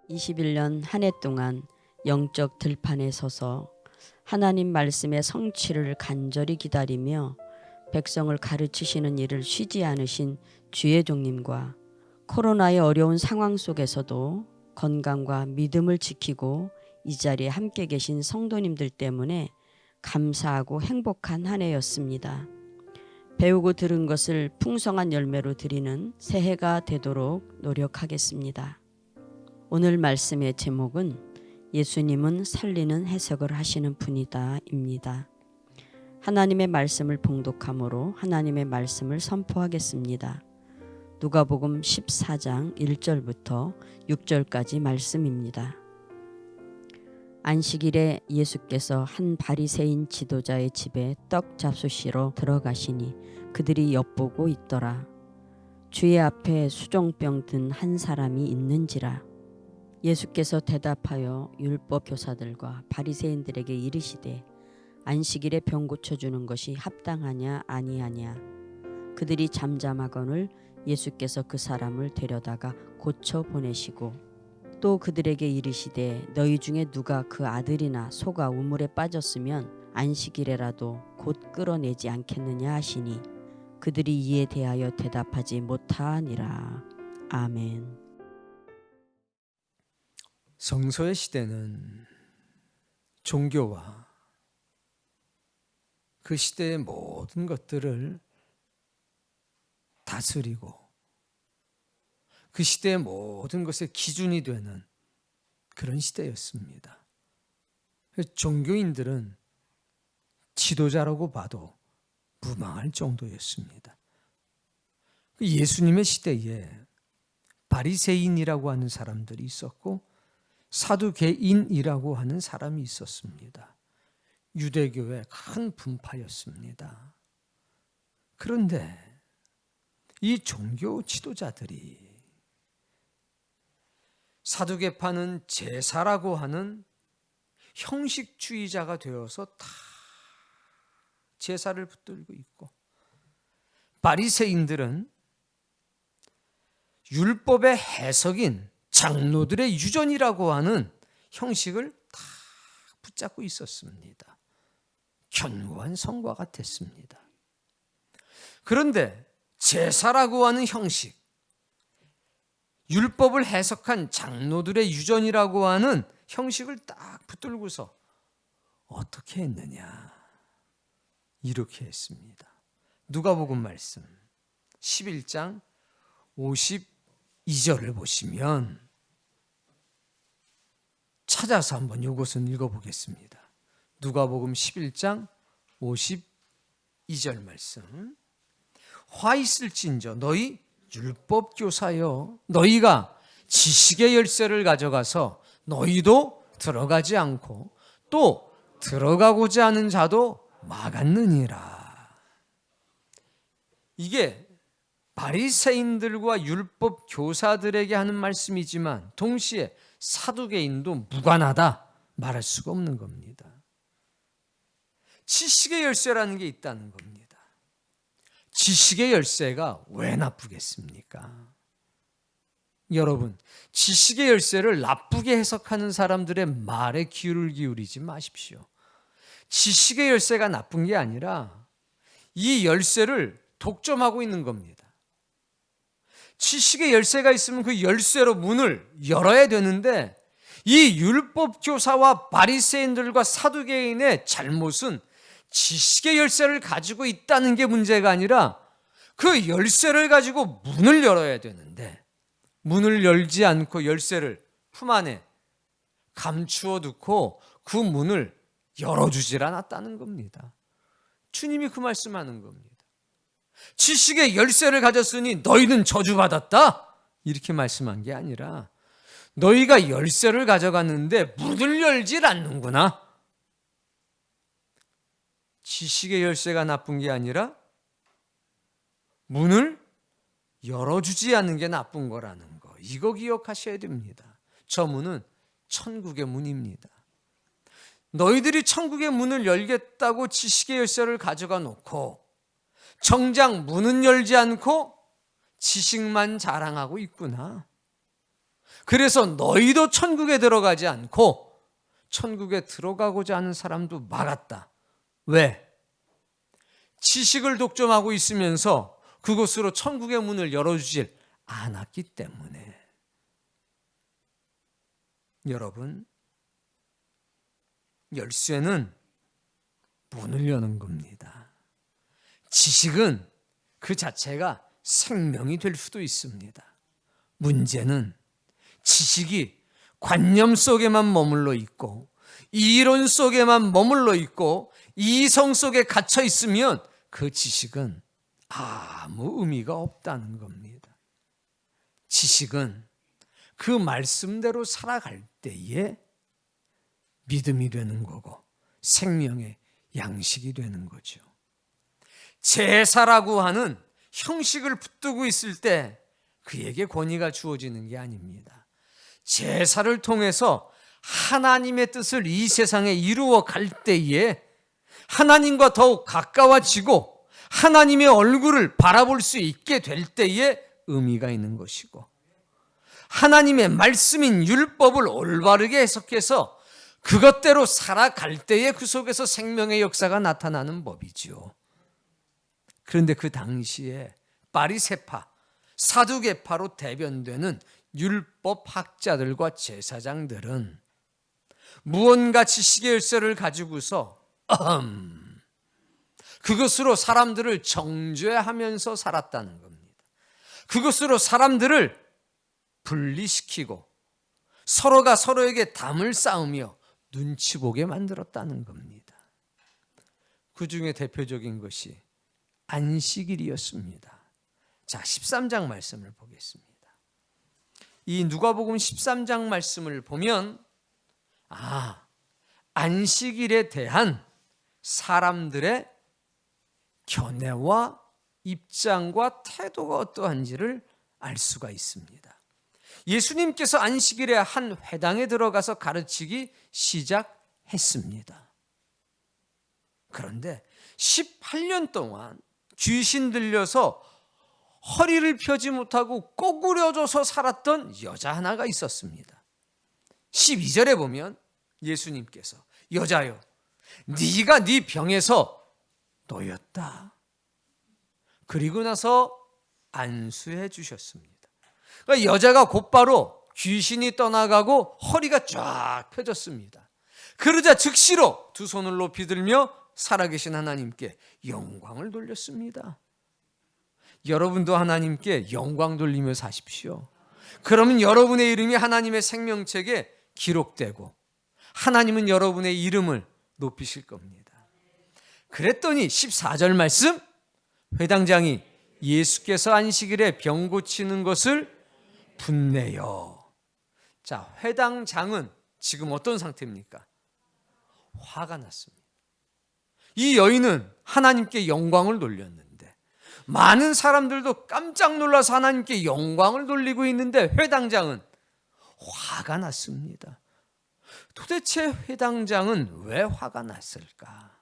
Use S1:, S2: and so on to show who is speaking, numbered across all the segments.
S1: 21년 한 해 동안 영적 들판에 서서 하나님 말씀의 성취를 간절히 기다리며 백성을 가르치시는 일을 쉬지 않으신 주의 종님과 코로나의 어려운 상황 속에서도 건강과 믿음을 지키고 이 자리에 함께 계신 성도님들 때문에 감사하고 행복한 한 해였습니다. 배우고 들은 것을 풍성한 열매로 드리는 새해가 되도록 노력하겠습니다. 오늘 말씀의 제목은 예수님은 살리는 해석을 하시는 분이다 입니다. 하나님의 말씀을 봉독함으로 하나님의 말씀을 선포하겠습니다. 누가복음 14장 1절부터 6절까지 말씀입니다. 안식일에 예수께서 한 바리새인 지도자의 집에 떡 잡수시러 들어가시니 그들이 엿보고 있더라. 주의 앞에 수종병 든 한 사람이 있는지라. 예수께서 대답하여 율법 교사들과 바리새인들에게 이르시되 안식일에 병 고쳐주는 것이 합당하냐 아니하냐. 그들이 잠잠하거늘 예수께서 그 사람을 데려다가 고쳐 보내시고 또 그들에게 이르시되 너희 중에 누가 그 아들이나 소가 우물에 빠졌으면 안식일에라도 곧 끌어내지 않겠느냐 하시니 그들이 이에 대하여 대답하지 못하니라. 아멘.
S2: 성서의 시대는 종교와 그 시대의 모든 것들을 다스리고 그 시대의 모든 것의 기준이 되는 그런 시대였습니다. 종교인들은 지도자라고 봐도 무방할 정도였습니다. 예수님의 시대에 바리새인이라고 하는 사람들이 있었고 사두개인이라고 하는 사람이 있었습니다. 유대교의 큰 분파였습니다. 그런데 이 종교 지도자들이 사두개파는 제사라고 하는 형식주의자가 되어서 다 제사를 붙들고 있고 바리새인들은 율법의 해석인 장로들의 유전이라고 하는 형식을 다 붙잡고 있었습니다. 견고한 성과 같았습니다. 그런데 제사라고 하는 형식, 율법을 해석한 장로들의 유전이라고 하는 형식을 딱 붙들고서 어떻게 했느냐? 이렇게 했습니다. 누가복음 말씀 11장 52절을 보시면 찾아서 한번 이것은 읽어보겠습니다. 누가복음 11장 52절 말씀. 화 있을진저 너희 율법 교사여 너희가 지식의 열쇠를 가져가서 너희도 들어가지 않고 또 들어가고자 하는 자도 막았느니라. 이게 바리새인들과 율법 교사들에게 하는 말씀이지만 동시에 사두개인도 무관하다 말할 수가 없는 겁니다. 지식의 열쇠라는 게 있다는 겁니다. 지식의 열쇠가 왜 나쁘겠습니까? 여러분, 지식의 열쇠를 나쁘게 해석하는 사람들의 말에 귀를 기울이지 마십시오. 지식의 열쇠가 나쁜 게 아니라 이 열쇠를 독점하고 있는 겁니다. 지식의 열쇠가 있으면 그 열쇠로 문을 열어야 되는데 이 율법 교사와 바리새인들과 사두개인의 잘못은 지식의 열쇠를 가지고 있다는 게 문제가 아니라 그 열쇠를 가지고 문을 열어야 되는데 문을 열지 않고 열쇠를 품 안에 감추어 두고 그 문을 열어주질 않았다는 겁니다. 주님이 그 말씀하는 겁니다. 지식의 열쇠를 가졌으니 너희는 저주받았다 이렇게 말씀한 게 아니라 너희가 열쇠를 가져갔는데 문을 열질 않는구나. 지식의 열쇠가 나쁜 게 아니라 문을 열어주지 않는 게 나쁜 거라는 거. 이거 기억하셔야 됩니다. 저 문은 천국의 문입니다. 너희들이 천국의 문을 열겠다고 지식의 열쇠를 가져가 놓고 정작 문은 열지 않고 지식만 자랑하고 있구나. 그래서 너희도 천국에 들어가지 않고 천국에 들어가고자 하는 사람도 막았다. 왜? 지식을 독점하고 있으면서 그곳으로 천국의 문을 열어주질 않았기 때문에. 여러분, 열쇠는 문을 여는 겁니다. 지식은 그 자체가 생명이 될 수도 있습니다. 문제는 지식이 관념 속에만 머물러 있고 이론 속에만 머물러 있고 이성 속에 갇혀 있으면 그 지식은 아무 의미가 없다는 겁니다. 지식은 그 말씀대로 살아갈 때에 믿음이 되는 거고 생명의 양식이 되는 거죠. 제사라고 하는 형식을 붙들고 있을 때 그에게 권위가 주어지는 게 아닙니다. 제사를 통해서 하나님의 뜻을 이 세상에 이루어 갈 때에 하나님과 더욱 가까워지고 하나님의 얼굴을 바라볼 수 있게 될 때에 의미가 있는 것이고, 하나님의 말씀인 율법을 올바르게 해석해서 그것대로 살아갈 때에 그 속에서 생명의 역사가 나타나는 법이죠. 그런데 그 당시에 바리새파, 사두개파로 대변되는 율법학자들과 제사장들은 무언가 지식의 열쇠를 가지고서 그것으로 사람들을 정죄하면서 살았다는 겁니다. 그것으로 사람들을 분리시키고 서로가 서로에게 담을 쌓으며 눈치 보게 만들었다는 겁니다. 그 중에 대표적인 것이 안식일이었습니다. 자, 13장 말씀을 보겠습니다. 이 누가복음 13장 말씀을 보면 안식일에 대한 사람들의 견해와 입장과 태도가 어떠한지를 알 수가 있습니다. 예수님께서 안식일에 한 회당에 들어가서 가르치기 시작했습니다. 그런데 18년 동안 귀신 들려서 허리를 펴지 못하고 꼬꾸려져서 살았던 여자 하나가 있었습니다. 12절에 보면 예수님께서 여자여, 네가 네 병에서 놓였다. 그리고 나서 안수해 주셨습니다. 그러니까 여자가 곧바로 귀신이 떠나가고 허리가 쫙 펴졌습니다. 그러자 즉시로 두 손을 높이 들며 살아계신 하나님께 영광을 돌렸습니다. 여러분도 하나님께 영광 돌리며 사십시오. 그러면 여러분의 이름이 하나님의 생명책에 기록되고 하나님은 여러분의 이름을 높이실 겁니다. 그랬더니 14절 말씀, 회당장이 예수께서 안식일에 병 고치는 것을 분내요. 자, 회당장은 지금 어떤 상태입니까? 화가 났습니다. 이 여인은 하나님께 영광을 돌렸는데 많은 사람들도 깜짝 놀라서 하나님께 영광을 돌리고 있는데 회당장은 화가 났습니다. 도대체 회당장은 왜 화가 났을까?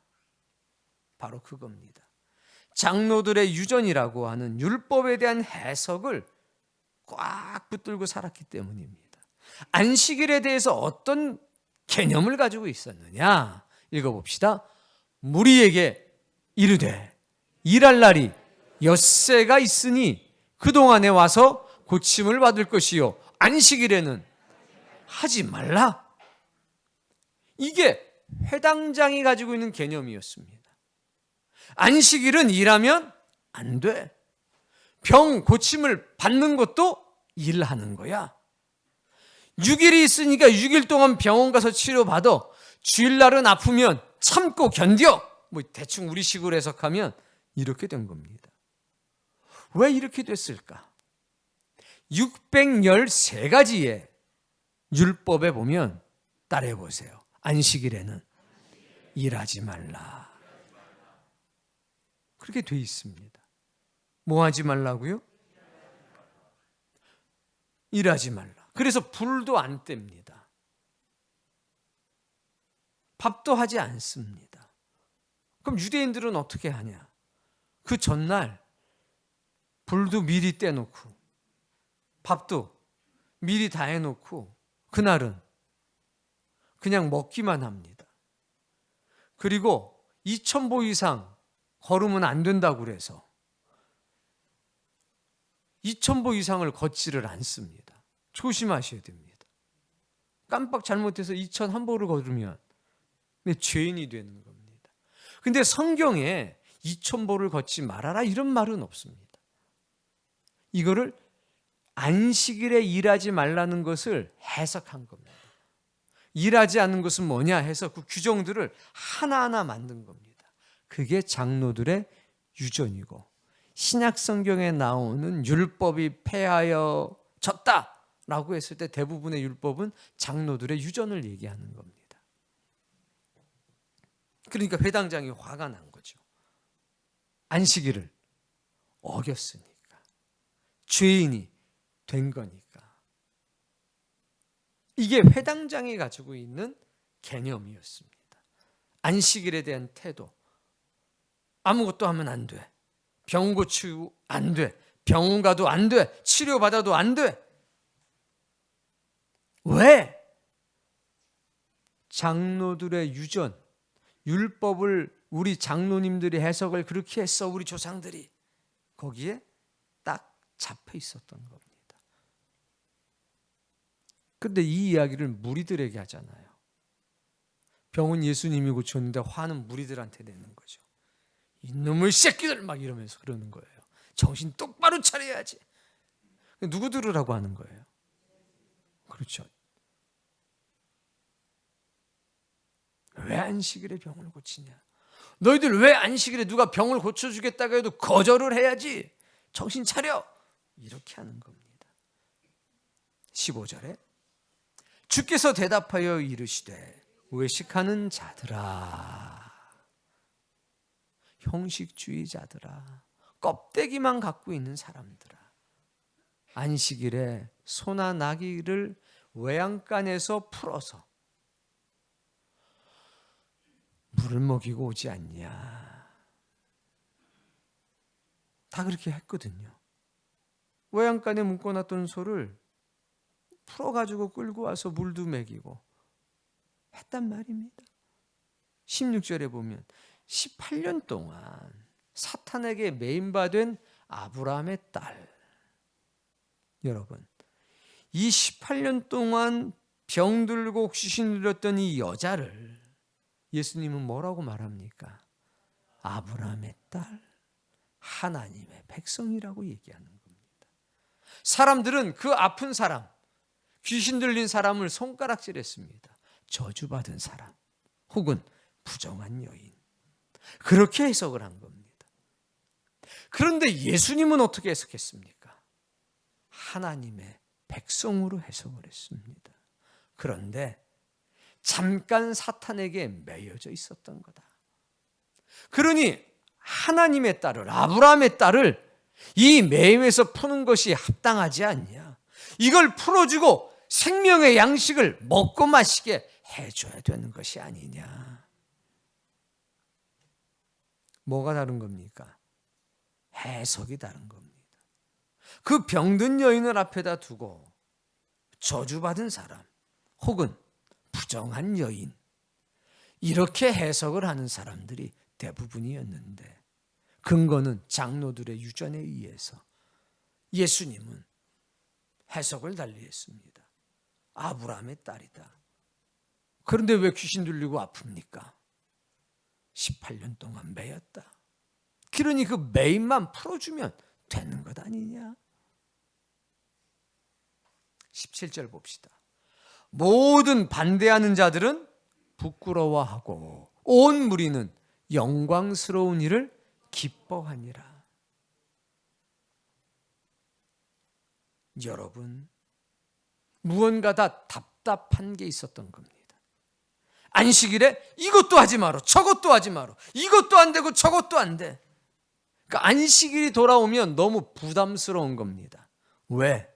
S2: 바로 그겁니다. 장로들의 유전이라고 하는 율법에 대한 해석을 꽉 붙들고 살았기 때문입니다. 안식일에 대해서 어떤 개념을 가지고 있었느냐? 읽어봅시다. 무리에게 이르되 일할 날이 엿새가 있으니 그동안에 와서 고침을 받을 것이요 안식일에는 하지 말라. 이게 회당장이 가지고 있는 개념이었습니다. 안식일은 일하면 안 돼. 병 고침을 받는 것도 일하는 거야. 6일이 있으니까 6일 동안 병원 가서 치료받아. 주일날은 아프면 참고 견뎌. 뭐 대충 우리식으로 해석하면 이렇게 된 겁니다. 왜 이렇게 됐을까? 613가지의 율법에 보면 따라해 보세요. 안식일에는 일하지 말라. 그렇게 돼 있습니다. 뭐 하지 말라고요? 일하지 말라. 그래서 불도 안 뗍니다. 밥도 하지 않습니다. 그럼 유대인들은 어떻게 하냐? 그 전날 불도 미리 떼놓고 밥도 미리 다 해놓고 그날은 그냥 먹기만 합니다. 그리고 2000보 이상 걸으면 안 된다고 그래서 2000보 이상을 걷지를 않습니다. 조심하셔야 됩니다. 깜빡 잘못해서 2001보를 걸으면 죄인이 되는 겁니다. 근데 성경에 2000보를 걷지 말아라 이런 말은 없습니다. 이거를 안식일에 일하지 말라는 것을 해석한 겁니다. 일하지 않는 것은 뭐냐 해서 그 규정들을 하나하나 만든 겁니다. 그게 장로들의 유전이고 신약 성경에 나오는 율법이 폐하여졌다라고 했을 때 대부분의 율법은 장로들의 유전을 얘기하는 겁니다. 그러니까 회당장이 화가 난 거죠. 안식일을 어겼으니까. 죄인이 된 거니까. 이게 회당장이 가지고 있는 개념이었습니다. 안식일에 대한 태도. 아무것도 하면 안 돼. 병 고치고 안 돼. 병원 가도 안 돼. 치료받아도 안 돼. 왜? 장로들의 유전, 율법을 우리 장로님들이 해석을 그렇게 했어. 우리 조상들이. 거기에 딱 잡혀 있었던 겁니다. 근데 이 이야기를 무리들에게 하잖아요. 병은 예수님이 고쳤는데 화는 무리들한테 내는 거죠. 이놈의 새끼들 막 이러면서 그러는 거예요. 정신 똑바로 차려야지. 누구 들으라고 하는 거예요? 그렇죠. 왜 안식일에 병을 고치냐? 너희들 왜 안식일에 누가 병을 고쳐주겠다고 해도 거절을 해야지. 정신 차려. 이렇게 하는 겁니다. 15절에 주께서 대답하여 이르시되 외식하는 자들아, 형식주의자들아, 껍데기만 갖고 있는 사람들아, 안식일에 소나 나귀를 외양간에서 풀어서 물을 먹이고 오지 않냐. 다 그렇게 했거든요. 외양간에 묶어놨던 소를 풀어가지고 끌고 와서 물도 먹이고 했단 말입니다. 16절에 보면 18년 동안 사탄에게 매인받은 아브라함의 딸. 여러분, 이 18년 동안 병들고 귀신 들렸던 이 여자를 예수님은 뭐라고 말합니까? 아브라함의 딸, 하나님의 백성이라고 얘기하는 겁니다. 사람들은 그 아픈 사람, 귀신 들린 사람을 손가락질했습니다. 저주받은 사람 혹은 부정한 여인, 그렇게 해석을 한 겁니다. 그런데 예수님은 어떻게 해석했습니까? 하나님의 백성으로 해석을 했습니다. 그런데 잠깐 사탄에게 매여져 있었던 거다. 그러니 하나님의 딸을, 아브라함의 딸을 이 매임에서 푸는 것이 합당하지 않냐. 이걸 풀어주고 생명의 양식을 먹고 마시게 해줘야 되는 것이 아니냐. 뭐가 다른 겁니까? 해석이 다른 겁니다. 그 병든 여인을 앞에다 두고 저주받은 사람 혹은 부정한 여인, 이렇게 해석을 하는 사람들이 대부분이었는데 근거는 장로들의 유전에 의해서 예수님은 해석을 달리했습니다. 아브라함의 딸이다. 그런데 왜 귀신 들리고 아픕니까? 18년 동안 매였다. 그러니 그 매임만 풀어주면 되는 것 아니냐? 17절 봅시다. 모든 반대하는 자들은 부끄러워하고 온 무리는 영광스러운 일을 기뻐하니라. 여러분, 무언가 다 답답한 게 있었던 겁니다. 안식일에 이것도 하지 마라, 저것도 하지 마라, 이것도 안 되고 저것도 안 돼. 그러니까 안식일이 돌아오면 너무 부담스러운 겁니다. 왜?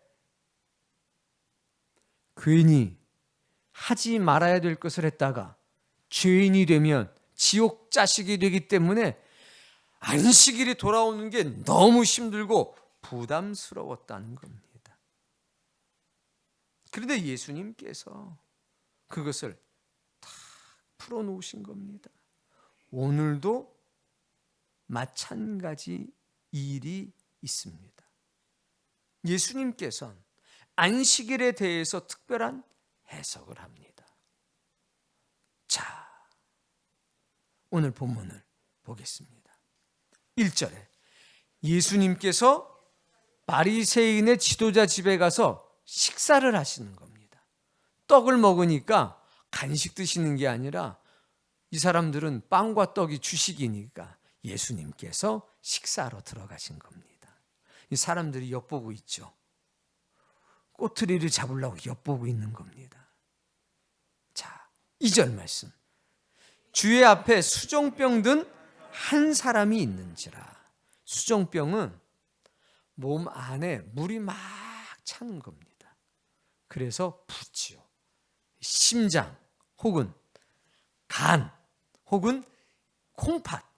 S2: 괜히 하지 말아야 될 것을 했다가 죄인이 되면 지옥 자식이 되기 때문에 안식일이 돌아오는 게 너무 힘들고 부담스러웠다는 겁니다. 그런데 예수님께서 그것을 다 풀어놓으신 겁니다. 오늘도 마찬가지 일이 있습니다. 예수님께서는 안식일에 대해서 특별한 해석을 합니다. 자, 오늘 본문을 보겠습니다. 1절에 예수님께서 바리새인의 지도자 집에 가서 식사를 하시는 겁니다. 떡을 먹으니까 간식 드시는 게 아니라 이 사람들은 빵과 떡이 주식이니까 예수님께서 식사로 들어가신 겁니다. 이 사람들이 엿보고 있죠. 꼬투리를 잡으려고 엿보고 있는 겁니다. 자, 2절 말씀. 주의 앞에 수종병 든 한 사람이 있는지라. 수종병은 몸 안에 물이 막 차는 겁니다. 그래서 붓지요. 심장 혹은 간 혹은 콩팥,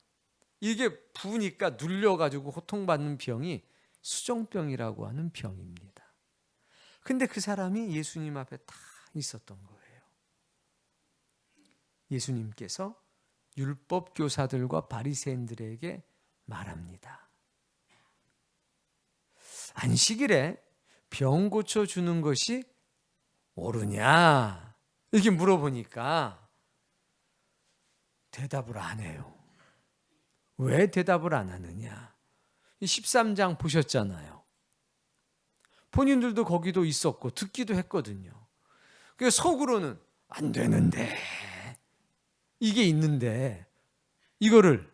S2: 이게 부으니까 눌려가지고 고통받는 병이 수종병이라고 하는 병입니다. 근데 그 사람이 예수님 앞에 다 있었던 거예요. 예수님께서 율법 교사들과 바리새인들에게 말합니다. 안식일에 병 고쳐주는 것이 옳으냐? 이렇게 물어보니까 대답을 안 해요. 왜 대답을 안 하느냐? 13장 보셨잖아요. 본인들도 거기도 있었고 듣기도 했거든요. 그래서 속으로는 안 되는데, 이게 있는데 이거를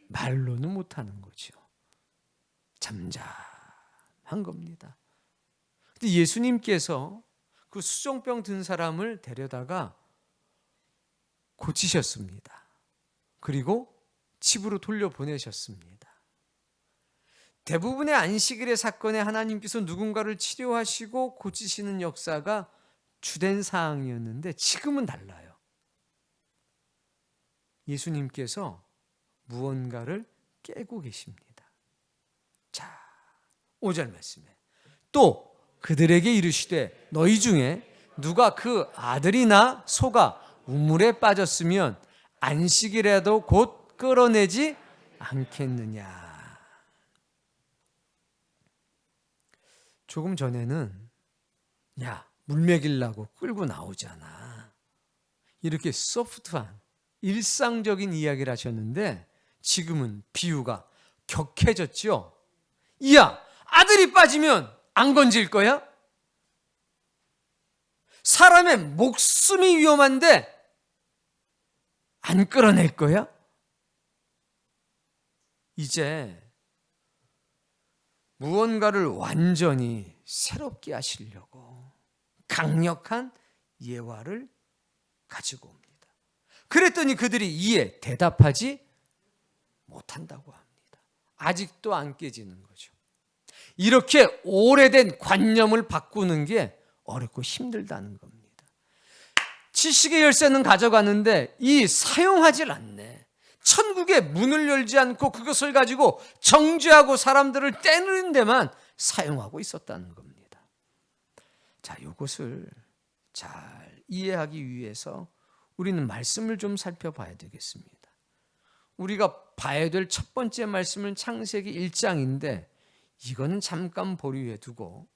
S2: 말로는 못하는 거죠. 잠잠한 겁니다. 근데 예수님께서 그 수종병 든 사람을 데려다가 고치셨습니다. 그리고 집으로 돌려보내셨습니다. 대부분의 안식일의 사건에 하나님께서 누군가를 치료하시고 고치시는 역사가 주된 사항이었는데 지금은 달라요. 예수님께서 무언가를 깨고 계십니다. 자, 5절 말씀에 또 그들에게 이르시되 너희 중에 누가 그 아들이나 소가 우물에 빠졌으면 안식일에도 곧 끌어내지 않겠느냐. 조금 전에는 야, 물 먹이려고 끌고 나오잖아, 이렇게 소프트한 일상적인 이야기를 하셨는데 지금은 비유가 격해졌죠. 야, 아들이 빠지면 안 건질 거야? 사람의 목숨이 위험한데 안 끌어낼 거야? 이제 무언가를 완전히 새롭게 하시려고 강력한 예화를 가지고 옵니다. 그랬더니 그들이 이에 대답하지 못한다고 합니다. 아직도 안 깨지는 거죠. 이렇게 오래된 관념을 바꾸는 게 어렵고 힘들다는 겁니다. 지식의 열쇠는 가져가는데 이 사용하질 않네. 천국의 문을 열지 않고 그것을 가지고 정죄하고 사람들을 떼는 데만 사용하고 있었다는 겁니다. 자, 이것을 잘 이해하기 위해서 우리는 말씀을 좀 살펴봐야 되겠습니다. 우리가 봐야 될 첫 번째 말씀은 창세기 1장인데 이거는 잠깐 보류해 두고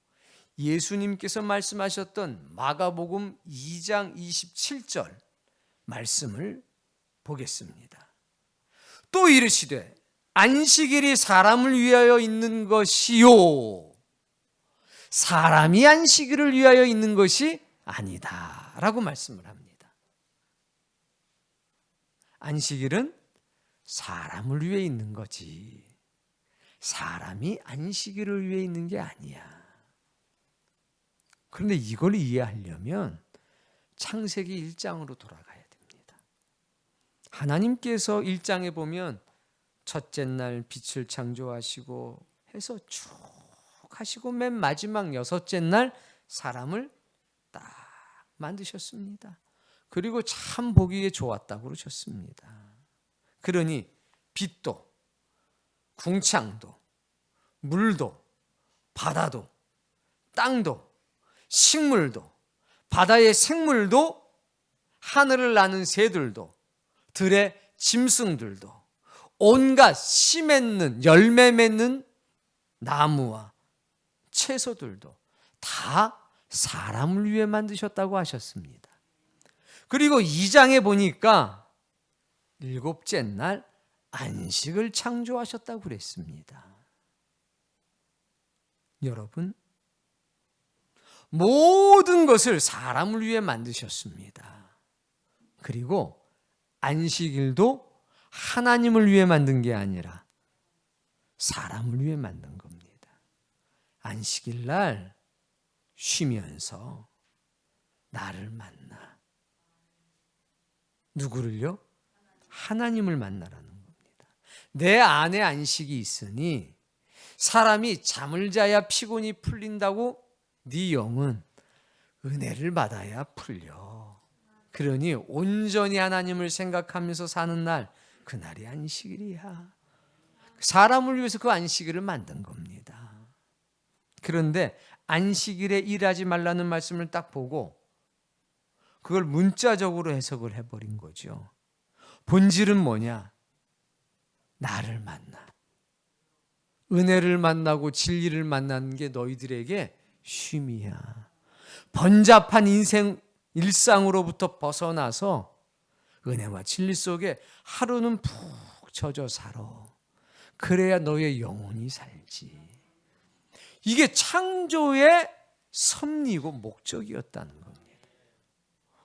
S2: 예수님께서 말씀하셨던 마가복음 2장 27절 말씀을 보겠습니다. 또 이르시되 안식일이 사람을 위하여 있는 것이요 사람이 안식일을 위하여 있는 것이 아니다 라고 말씀을 합니다. 안식일은 사람을 위해 있는 거지 사람이 안식일을 위해 있는 게 아니야. 그런데 이걸 이해하려면 창세기 1장으로 돌아가야 됩니다. 하나님께서 1장에 보면 첫째 날 빛을 창조하시고 해서 쭉 하시고 맨 마지막 여섯째 날 사람을 딱 만드셨습니다. 그리고 참 보기에 좋았다고 그러셨습니다. 그러니 빛도 궁창도 물도 바다도 땅도 식물도, 바다의 생물도, 하늘을 나는 새들도, 들의 짐승들도, 온갖 씨 맺는, 열매 맺는 나무와 채소들도 다 사람을 위해 만드셨다고 하셨습니다. 그리고 2장에 보니까 7째 날 안식을 창조하셨다고 그랬습니다. 여러분, 모든 것을 사람을 위해 만드셨습니다. 그리고 안식일도 하나님을 위해 만든 게 아니라 사람을 위해 만든 겁니다. 안식일 날 쉬면서 나를 만나. 누구를요? 하나님을 만나라는 겁니다. 내 안에 안식이 있으니 사람이 잠을 자야 피곤이 풀린다고 네 영은 은혜를 받아야 풀려. 그러니 온전히 하나님을 생각하면서 사는 날, 그날이 안식일이야. 사람을 위해서 그 안식일을 만든 겁니다. 그런데 안식일에 일하지 말라는 말씀을 딱 보고 그걸 문자적으로 해석을 해버린 거죠. 본질은 뭐냐? 나를 만나. 은혜를 만나고 진리를 만나는 게 너희들에게 쉼이야. 번잡한 인생 일상으로부터 벗어나서 은혜와 진리 속에 하루는 푹 젖어 살아. 그래야 너의 영혼이 살지. 이게 창조의 섭리고 목적이었다는 겁니다.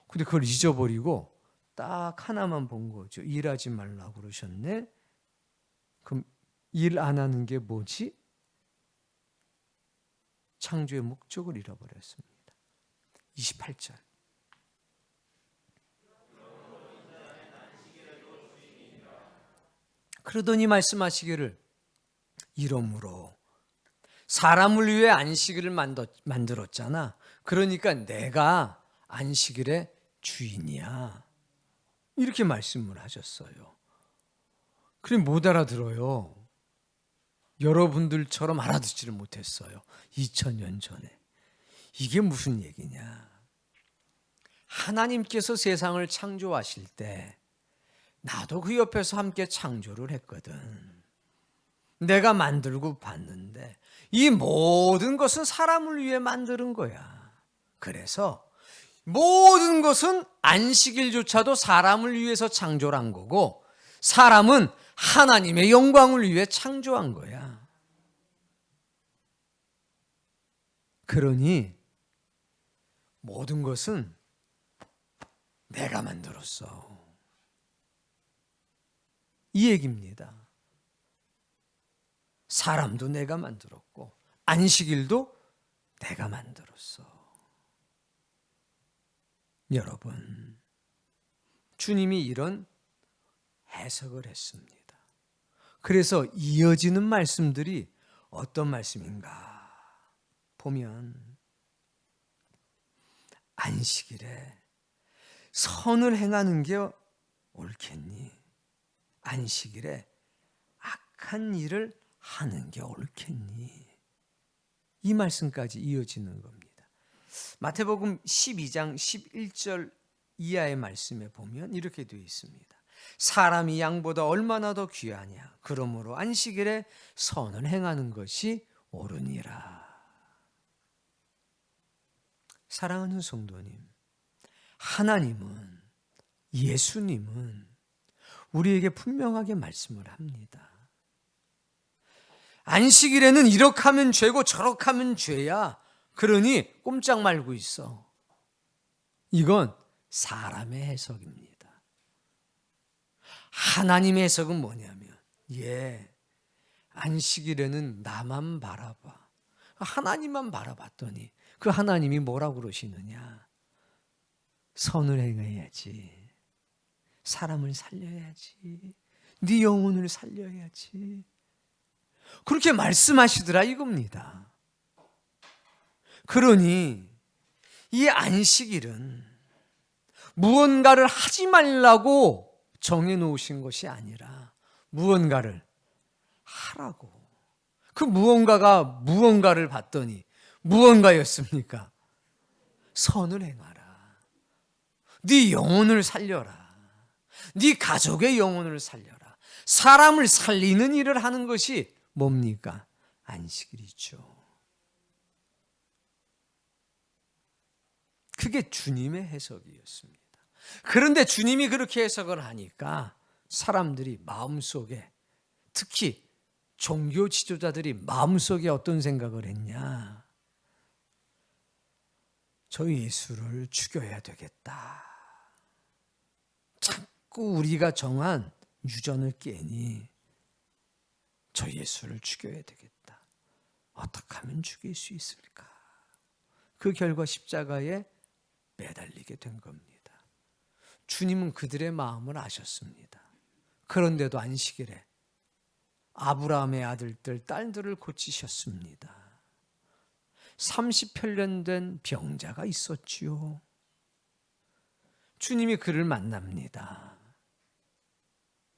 S2: 근데 그걸 잊어버리고 딱 하나만 본 거죠. 일하지 말라고 그러셨네. 그럼 일 안 하는 게 뭐지? 창조의 목적을 잃어버렸습니다. 28절. 그러더니 말씀하시기를 이러므로 사람을 위해 안식일을 만들었잖아. 그러니까 내가 안식일의 주인이야. 이렇게 말씀을 하셨어요. 그래 못 알아들어요. 여러분들처럼 알아듣지를 못했어요. 2000년 전에. 이게 무슨 얘기냐. 하나님께서 세상을 창조하실 때 나도 그 옆에서 함께 창조를 했거든. 내가 만들고 봤는데 이 모든 것은 사람을 위해 만드는 거야. 그래서 모든 것은 안식일조차도 사람을 위해서 창조를 한 거고 사람은 하나님의 영광을 위해 창조한 거야. 그러니 모든 것은 내가 만들었어. 이 얘기입니다. 사람도 내가 만들었고 안식일도 내가 만들었어. 여러분, 주님이 이런 해석을 했습니다. 그래서 이어지는 말씀들이 어떤 말씀인가 보면 안식일에 선을 행하는 게 옳겠니? 안식일에 악한 일을 하는 게 옳겠니? 이 말씀까지 이어지는 겁니다. 마태복음 12장 11절 이하의 말씀에 보면 이렇게 되어 있습니다. 사람이 양보다 얼마나 더 귀하냐. 그러므로 안식일에 선을 행하는 것이 옳으니라. 사랑하는 성도님, 하나님은, 예수님은 우리에게 분명하게 말씀을 합니다. 안식일에는 이렇게 하면 죄고 저렇게 하면 죄야. 그러니 꼼짝 말고 있어. 이건 사람의 해석입니다. 하나님의 해석은 뭐냐면 안식일에는 나만 바라봐. 하나님만 바라봤더니 그 하나님이 뭐라고 그러시느냐. 선을 행해야지. 사람을 살려야지. 네 영혼을 살려야지. 그렇게 말씀하시더라 이겁니다. 그러니 이 안식일은 무언가를 하지 말라고 정해놓으신 것이 아니라 무언가를 하라고. 그 무언가가 무언가를 봤더니 무언가였습니까? 선을 행하라. 네 영혼을 살려라. 네 가족의 영혼을 살려라. 사람을 살리는 일을 하는 것이 뭡니까? 안식일이죠. 그게 주님의 해석이었습니다. 그런데 주님이 그렇게 해석을 하니까 사람들이 마음속에, 특히 종교 지도자들이 마음속에 어떤 생각을 했냐? 저 예수를 죽여야 되겠다. 자꾸 우리가 정한 유전을 깨니 저 예수를 죽여야 되겠다. 어떻게 하면 죽일 수 있을까? 그 결과 십자가에 매달리게 된 겁니다. 주님은 그들의 마음을 아셨습니다. 그런데도 안식일에 아브라함의 아들들, 딸들을 고치셨습니다. 30편 된 병자가 있었지요. 주님이 그를 만납니다.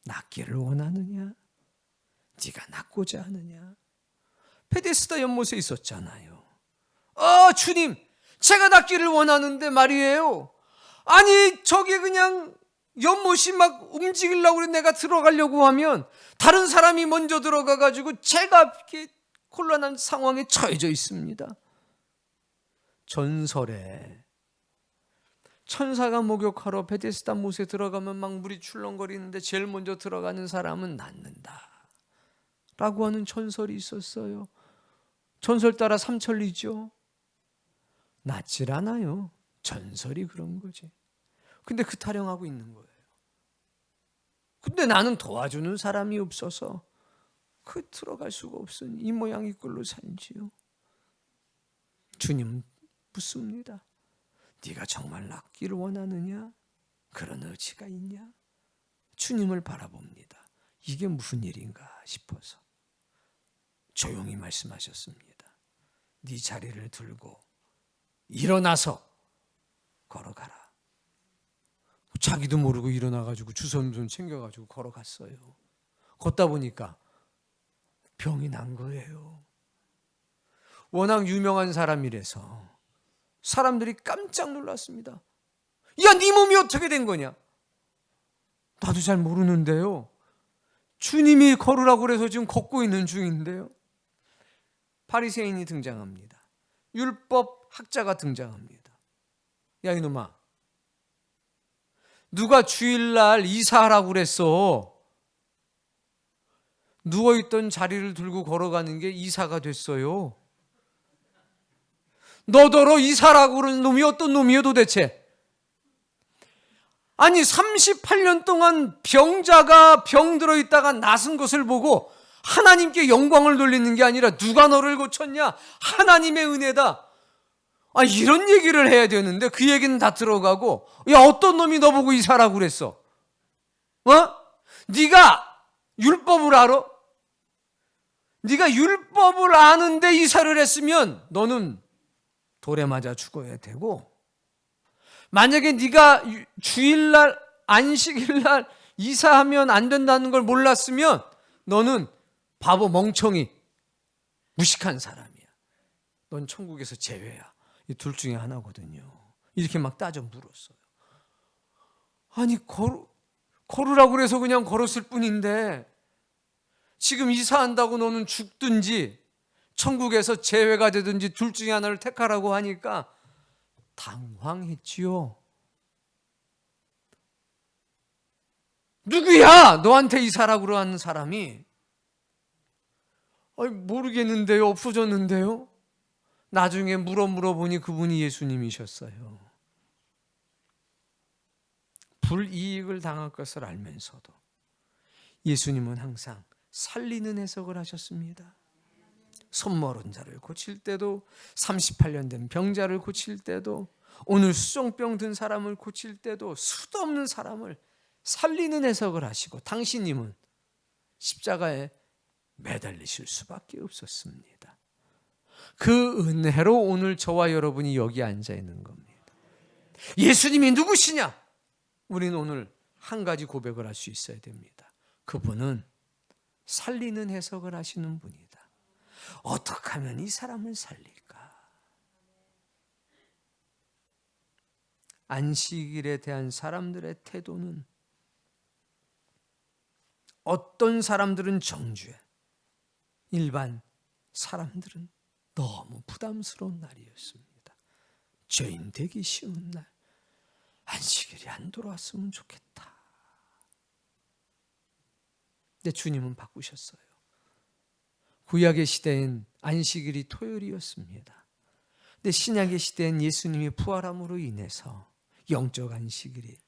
S2: 낫기를 원하느냐? 네가 낫고자 하느냐? 베데스다 연못에 있었잖아요. 주님, 제가 낫기를 원하는데 말이에요. 아니 저기 그냥 연못이 막 움직이려고 그래 내가 들어가려고 하면 다른 사람이 먼저 들어가 가지고 제가 이렇게 곤란한 상황에 처해져 있습니다. 전설에 천사가 목욕하러 베데스다 못에 들어가면 막 물이 출렁거리는데 제일 먼저 들어가는 사람은 낫는다 라고 하는 전설이 있었어요. 전설 따라 삼천리죠. 낫질 않아요. 전설이 그런 거지. 근데 그 타령하고 있는 거예요. 근데 나는 도와주는 사람이 없어서 들어갈 수가 없으니 이 모양 이 꼴로 산지요. 주님 묻습니다. 네가 정말 낫기를 원하느냐? 그런 의지가 있냐? 주님을 바라봅니다. 이게 무슨 일인가 싶어서 조용히 말씀하셨습니다. 네 자리를 들고 일어나서 걸어가라. 자기도 모르고 일어나가지고 주섬주섬 챙겨가지고 걸어갔어요. 걷다 보니까 병이 난 거예요. 워낙 유명한 사람이라서 사람들이 깜짝 놀랐습니다. 야, 네 몸이 어떻게 된 거냐? 나도 잘 모르는데요. 주님이 걸으라고 그래서 지금 걷고 있는 중인데요. 바리새인이 등장합니다. 율법 학자가 등장합니다. 야, 이놈아, 누가 주일날 이사하라고 그랬어? 누워있던 자리를 들고 걸어가는 게 이사가 됐어요. 너더러 이사라고 그러는 놈이 어떤 놈이요 도대체? 아니 38년 동안 병자가 병들어 있다가 낫은 것을 보고 하나님께 영광을 돌리는 게 아니라 누가 너를 고쳤냐? 하나님의 은혜다. 이런 얘기를 해야 되는데 그 얘기는 다 들어가고, 야, 어떤 놈이 너 보고 이사라고 그랬어? 네가 율법을 알아? 네가 율법을 아는데 이사를 했으면 너는 돌에 맞아 죽어야 되고, 만약에 네가 주일날 안식일날 이사하면 안 된다는 걸 몰랐으면 너는 바보 멍청이 무식한 사람이야. 넌 천국에서 제외야. 이 둘 중에 하나거든요. 이렇게 막 따져 물었어요. 아니 걸으라고 그래서 그냥 걸었을 뿐인데 지금 이사한다고 너는 죽든지 천국에서 제외가 되든지 둘 중에 하나를 택하라고 하니까 당황했지요. 누구야? 너한테 이사라고 하는 사람이? 모르겠는데요. 없어졌는데요. 나중에 물어보니 그분이 예수님이셨어요. 불이익을 당할 것을 알면서도 예수님은 항상 살리는 해석을 하셨습니다. 손멀은 자를 고칠 때도, 38년 된 병자를 고칠 때도, 오늘 수종병 든 사람을 고칠 때도 수도 없는 사람을 살리는 해석을 하시고 당신님은 십자가에 매달리실 수밖에 없었습니다. 그 은혜로 오늘 저와 여러분이 여기 앉아 있는 겁니다. 예수님이 누구시냐? 우리는 오늘 한 가지 고백을 할 수 있어야 됩니다. 그분은 살리는 해석을 하시는 분이다. 어떻게 하면 이 사람을 살릴까? 안식일에 대한 사람들의 태도는 어떤 사람들은 정죄, 일반 사람들은 너무 부담스러운 날이었습니다. 죄인 되기 쉬운 날, 안식일이 안 돌아왔으면 좋겠다. 근데 주님은 바꾸셨어요. 구약의 시대엔 안식일이 토요일이었습니다. 근데 신약의 시대엔 예수님의 부활함으로 인해서 영적 안식일이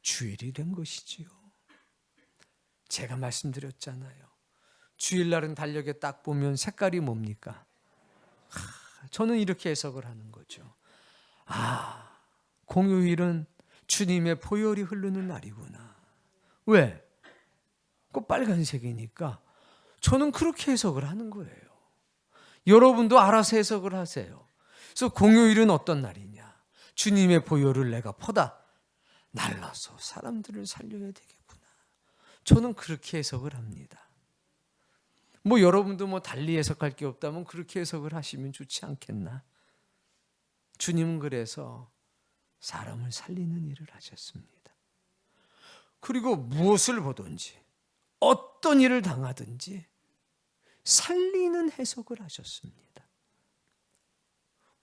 S2: 주일이 된 것이지요. 제가 말씀드렸잖아요. 주일날은 달력에 딱 보면 색깔이 뭡니까? 저는 이렇게 해석을 하는 거죠. 공휴일은 주님의 보혈이 흐르는 날이구나. 왜? 그 빨간색이니까 저는 그렇게 해석을 하는 거예요. 여러분도 알아서 해석을 하세요. 그래서 공휴일은 어떤 날이냐? 주님의 보혈을 내가 퍼다 날라서 사람들을 살려야 되겠구나. 저는 그렇게 해석을 합니다. 여러분도 달리 해석할 게 없다면 그렇게 해석을 하시면 좋지 않겠나? 주님은 그래서 사람을 살리는 일을 하셨습니다. 그리고 무엇을 보든지 어떤 일을 당하든지 살리는 해석을 하셨습니다.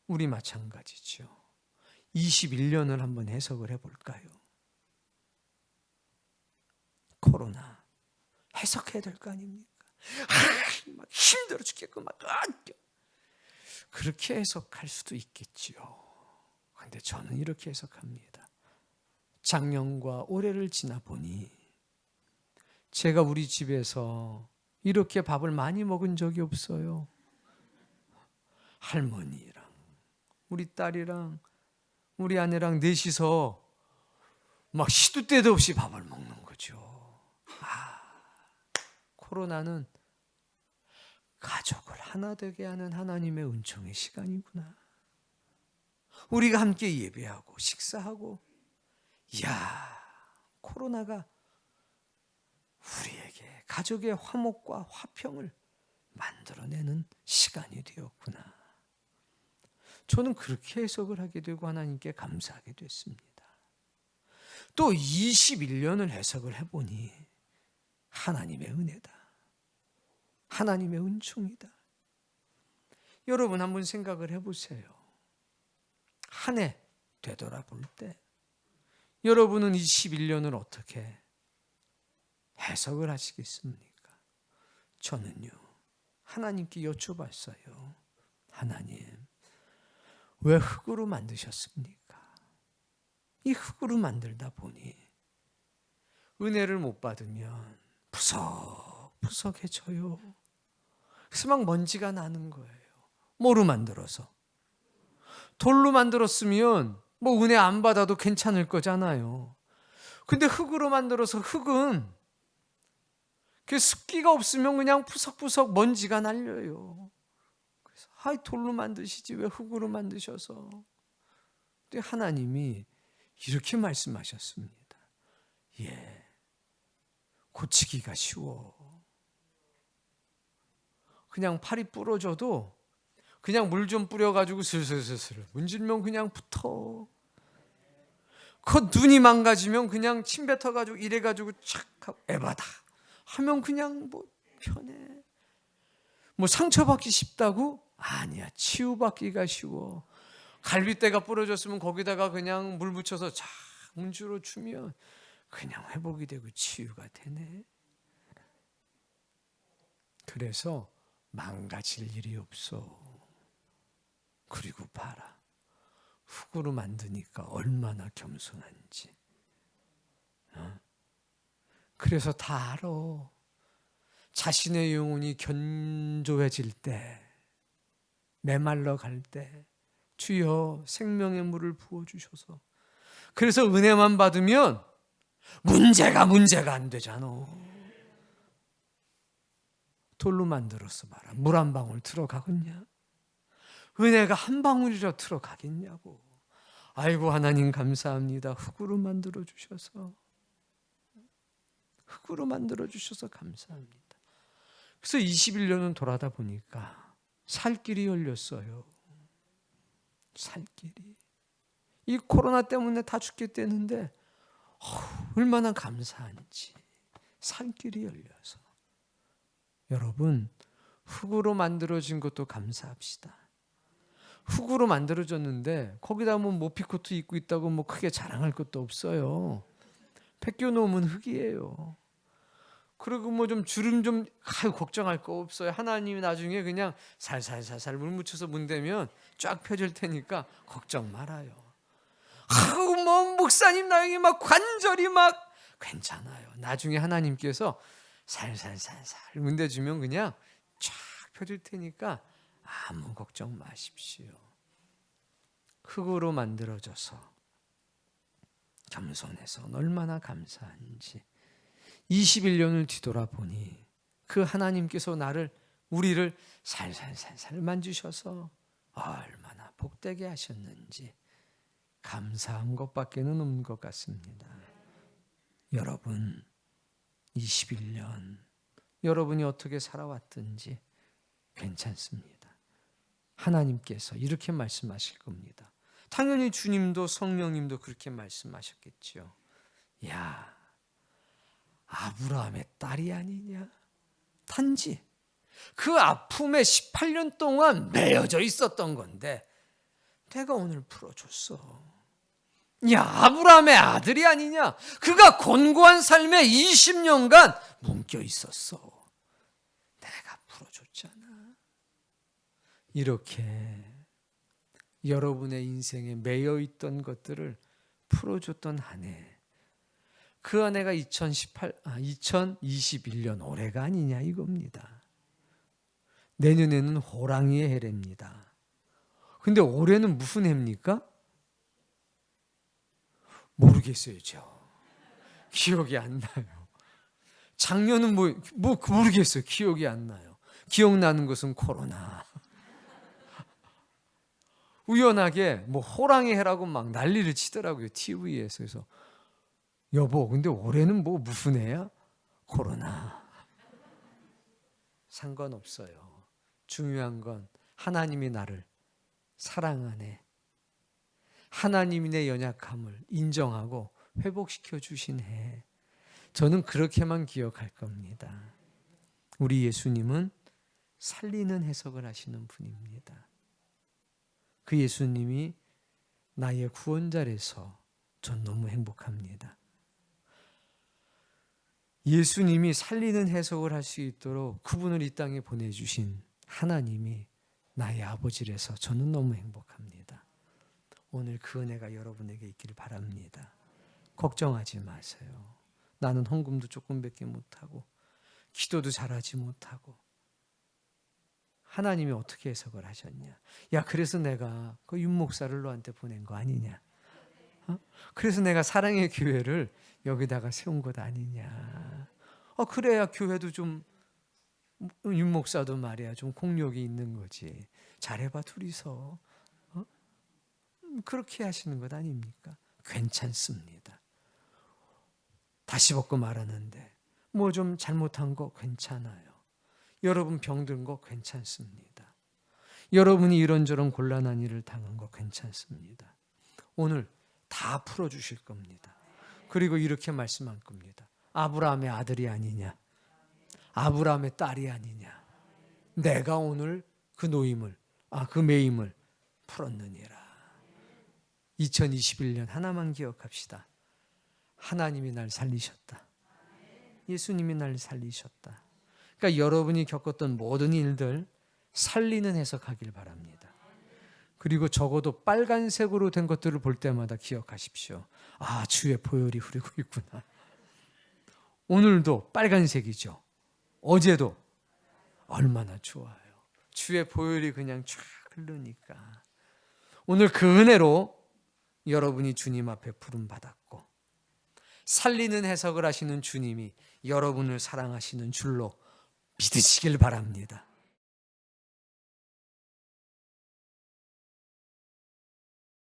S2: 우리 마찬가지죠. 21년을 한번 해석을 해볼까요? 코로나 해석해야 될 거 아닙니까? 막 힘들어 죽겠고 그렇게 해석할 수도 있겠지요. 그런데 저는 이렇게 해석합니다. 작년과 올해를 지나 보니 제가 우리 집에서 이렇게 밥을 많이 먹은 적이 없어요. 할머니랑 우리 딸이랑 우리 아내랑 넷이서 막 시도 때도 없이 밥을 먹는 거죠. 코로나는 가족을 하나 되게 하는 하나님의 은총의 시간이구나. 우리가 함께 예배하고 식사하고, 코로나가 우리에게 가족의 화목과 화평을 만들어내는 시간이 되었구나. 저는 그렇게 해석을 하게 되고 하나님께 감사하게 됐습니다. 또 21년을 해석을 해보니 하나님의 은혜다. 하나님의 은총이다. 여러분 한번 생각을 해보세요. 한 해 되돌아볼 때 여러분은 21년을 어떻게 해석을 하시겠습니까? 저는요, 하나님께 여쭤봤어요. 하나님, 왜 흙으로 만드셨습니까? 이 흙으로 만들다 보니 은혜를 못 받으면 푸석푸석해져요. 그래서 막 먼지가 나는 거예요. 뭐로 만들어서? 돌로 만들었으면 은혜 안 받아도 괜찮을 거잖아요. 근데 흙으로 만들어서 흙은 그 습기가 없으면 그냥 푸석푸석 먼지가 날려요. 그래서 돌로 만드시지 왜 흙으로 만드셔서? 근데 하나님이 이렇게 말씀하셨습니다. 고치기가 쉬워. 그냥 팔이 부러져도 그냥 물 좀 뿌려가지고 슬슬슬슬 문질면 그냥 붙어. 그 눈이 망가지면 그냥 침 뱉어가지고 이래가지고 착 하고 에바다 하면 그냥 편해. 상처받기 쉽다고? 아니야. 치유받기가 쉬워. 갈비뼈가 부러졌으면 거기다가 그냥 물 묻혀서 쫙 문주로 주면 그냥 회복이 되고 치유가 되네. 그래서 망가질 일이 없어. 그리고 봐라. 흙으로 만드니까 얼마나 겸손한지. 그래서 다 알아. 자신의 영혼이 견조해질 때, 메말라 갈 때 주여 생명의 물을 부어주셔서, 그래서 은혜만 받으면 문제가 안 되잖아. 돌로 만들어서 봐라. 물 한 방울 들어가겠냐? 은혜가 한 방울이라 들어가겠냐고. 아이고 하나님 감사합니다. 흙으로 만들어 주셔서 감사합니다. 그래서 21년은 돌아다 보니까 살 길이 열렸어요. 살 길이. 이 코로나 때문에 다 죽겠다는데 얼마나 감사한지. 살 길이 열려서. 여러분, 흙으로 만들어진 것도 감사합시다. 흙으로 만들어졌는데 거기다 뭐 모피코트 입고 있다고 뭐 크게 자랑할 것도 없어요. 벗겨놓으면 흙이에요. 그리고 뭐 좀 주름 좀 걱정할 거 없어요. 하나님이 나중에 그냥 살살살살 물 묻혀서 문대면 쫙 펴질 테니까 걱정 말아요. 뭐 목사님 나에게 막 관절이 막 괜찮아요. 나중에 하나님께서 살살살살 문대주면 그냥 쫙 펴질 테니까 아무 걱정 마십시오. 흙으로 만들어져서 겸손해서 얼마나 감사한지. 21년을 뒤돌아보니 그 하나님께서 우리를 살살살살 만지셔서 얼마나 복되게 하셨는지 감사한 것밖에는 없는 것 같습니다. 여러분, 21년 여러분이 어떻게 살아왔든지 괜찮습니다. 하나님께서 이렇게 말씀하실 겁니다. 당연히 주님도 성령님도 그렇게 말씀하셨겠죠. 야, 아브라함의 딸이 아니냐? 단지 그 아픔에 18년 동안 매여져 있었던 건데 내가 오늘 풀어줬어. 야, 아브라함의 아들이 아니냐? 그가 곤고한 삶에 20년간 묶여 있었어. 내가 풀어줬잖아. 이렇게 여러분의 인생에 매여 있던 것들을 풀어줬던 한 해. 그 한 해가 2021년 올해가 아니냐 이겁니다. 내년에는 호랑이의 해랍니다. 근데 올해는 무슨 해입니까? 모르겠어요, 기억이 안 나요. 작년은 뭐 모르겠어요. 기억이 안 나요. 기억나는 것은 코로나. 우연하게 뭐 호랑이 해라고 막 난리를 치더라고요. TV에서. 그래서 여보, 근데 올해는 뭐 무슨 해야? 코로나. 상관없어요. 중요한 건 하나님이 나를 사랑하네. 하나님이 내 연약함을 인정하고 회복시켜 주신 해. 저는 그렇게만 기억할 겁니다. 우리 예수님은 살리는 해석을 하시는 분입니다. 그 예수님이 나의 구원자라서 전 너무 행복합니다. 예수님이 살리는 해석을 할 수 있도록 그분을 이 땅에 보내주신 하나님이 나의 아버지라서 저는 너무 행복합니다. 오늘 그 은혜가 여러분에게 있길 바랍니다. 걱정하지 마세요. 나는 헌금도 조금밖에 못하고 기도도 잘하지 못하고 하나님이 어떻게 해석을 하셨냐? 야, 그래서 내가 그 윤목사를 너한테 보낸 거 아니냐? 그래서 내가 사랑의 교회를 여기다가 세운 것 아니냐? 그래야 교회도 좀 윤목사도 말이야 좀 공력이 있는 거지. 잘해봐 둘이서. 그렇게 하시는 것 아닙니까? 괜찮습니다. 다시 벗고 말하는데 뭐 좀 잘못한 거 괜찮아요. 여러분 병든 거 괜찮습니다. 여러분이 이런저런 곤란한 일을 당한 거 괜찮습니다. 오늘 다 풀어주실 겁니다. 그리고 이렇게 말씀할 겁니다. 아브라함의 아들이 아니냐? 아브라함의 딸이 아니냐? 내가 오늘 그 그 매임을 풀었느니라. 2021년 하나만 기억합시다. 하나님이 날 살리셨다. 예수님이 날 살리셨다. 그러니까 여러분이 겪었던 모든 일들 살리는 해석하길 바랍니다. 그리고 적어도 빨간색으로 된 것들을 볼 때마다 기억하십시오. 주의 보혈이 흐르고 있구나. 오늘도 빨간색이죠. 어제도 얼마나 좋아요. 주의 보혈이 그냥 쫙 흐르니까. 오늘 그 은혜로 여러분이 주님 앞에 부름받았고 살리는 해석을 하시는 주님이 여러분을 사랑하시는 줄로 믿으시길 바랍니다.